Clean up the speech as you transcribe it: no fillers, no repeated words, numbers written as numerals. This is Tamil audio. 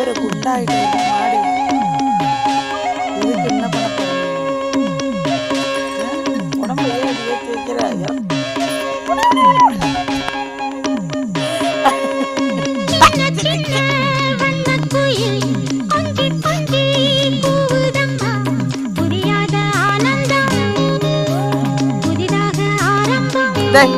இவரு குண்டாயிட்டு மாடு இதுக்கு என்ன பண்ண போறீங்க? உடம்பு ஏற்றி ஏற்றி வைக்கிற டேய்